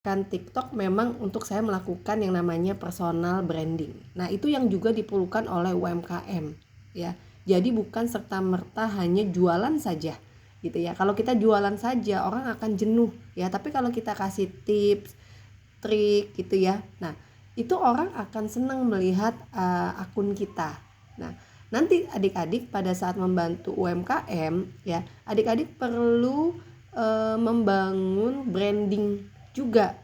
Kan TikTok memang untuk saya melakukan yang namanya personal branding. Nah, itu yang juga diperlukan oleh UMKM ya. Jadi bukan serta-merta hanya jualan saja gitu ya. Kalau kita jualan saja orang akan jenuh ya, tapi kalau kita kasih tips, trik gitu ya. Nah, itu orang akan senang melihat akun kita. Nah, nanti adik-adik pada saat membantu UMKM ya, adik-adik perlu membangun branding juga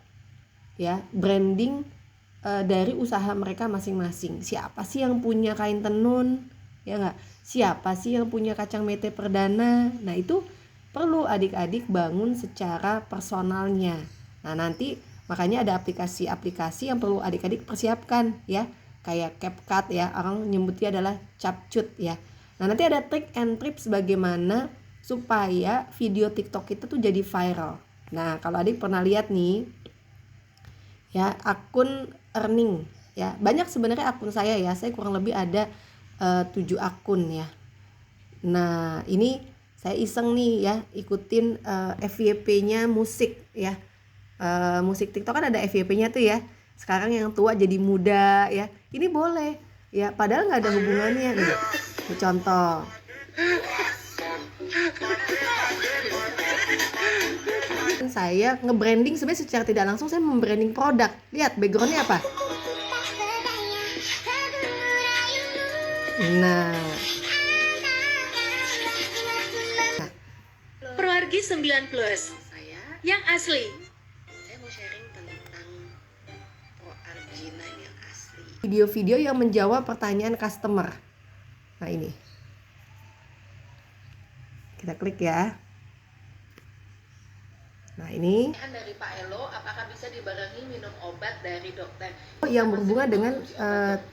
ya, branding dari usaha mereka masing-masing. Siapa sih yang punya kain tenun ya nggak, siapa sih yang punya kacang mete perdana. Nah, itu perlu adik-adik bangun secara personalnya. Nah, nanti makanya ada aplikasi-aplikasi yang perlu adik-adik persiapkan ya, kayak CapCut ya, orang nyebutnya adalah CapCut ya. Nah, nanti ada trik and tips bagaimana supaya video TikTok itu tuh jadi viral. Nah, kalau adik pernah lihat nih ya, akun earning ya, banyak sebenarnya akun saya ya, saya kurang lebih ada 7 akun ya. Nah, ini saya iseng nih ya, ikutin FYP-nya musik ya. Musik TikTok kan ada FYP-nya tuh ya, sekarang yang tua jadi muda ya, ini boleh ya, padahal nggak ada hubungannya nih. Ini contoh. Saya nge-branding sebenarnya secara tidak langsung, saya membranding produk. Lihat backgroundnya apa? Nah, Perwargi 9 plus Saya yang asli. mau sharing tentang Pro-Argina yang asli. video-video yang menjawab pertanyaan customer. Nah, ini kita klik ya. Nah, ini Dari Pak Elo, apakah bisa dibarengi minum obat dari dokter? yang berhubungan dengan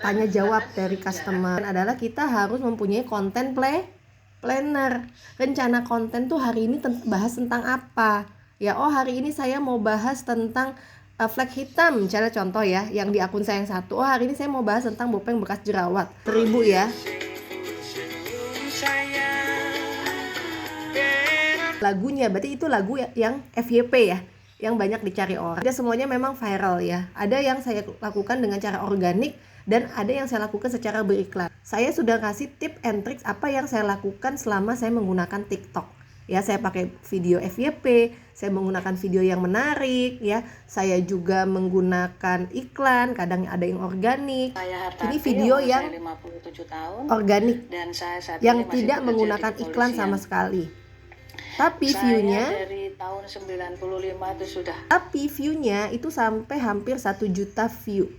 tanya jawab dari customer adalah kita harus mempunyai konten planner. Rencana konten tuh hari ini bahas tentang apa ya. Oh, hari ini saya mau bahas tentang flek hitam, misalnya contoh ya, yang di akun saya yang satu. Oh, hari ini saya mau bahas tentang bopeng bekas jerawat 1000 ya. Lagunya berarti itu lagu yang FYP ya, yang banyak dicari orang. Tidak semuanya memang viral ya. Ada yang saya lakukan dengan cara organik dan ada yang saya lakukan secara beriklan. Saya sudah kasih tip and tricks apa yang saya lakukan selama saya menggunakan TikTok. Ya, saya pakai video FYP, saya menggunakan video yang menarik ya. Saya juga menggunakan iklan, kadang ada yang organik. Ini video yang 57 tahun, organik dan saya saat yang ini masih tidak bekerja menggunakan di iklan kepolisian. sama sekali. Tapi view-nya dari tahun 95 itu sudah. Tapi view-nya itu sampai hampir 1 juta view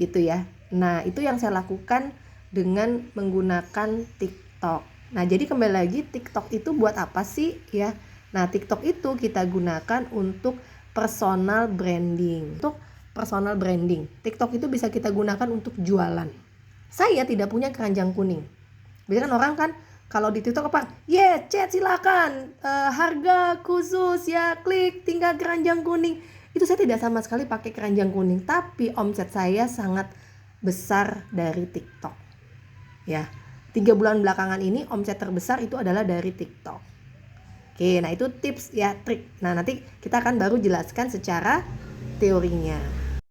gitu ya. Nah, itu yang saya lakukan dengan menggunakan TikTok. Nah, jadi kembali lagi, TikTok itu buat apa sih ya? Nah, TikTok itu kita gunakan untuk personal branding. Untuk personal branding, TikTok itu bisa kita gunakan untuk jualan. Saya tidak punya keranjang kuning. Biasanya kan orang kan kalau di TikTok apa? Chat silakan, harga khusus ya, klik tinggal keranjang kuning. Itu saya tidak sama sekali pakai keranjang kuning, tapi omset saya sangat besar dari TikTok. Ya, 3 bulan belakangan ini omset terbesar itu adalah dari TikTok. Oke, nah itu tips ya, trik. Nah, nanti kita akan baru jelaskan secara teorinya.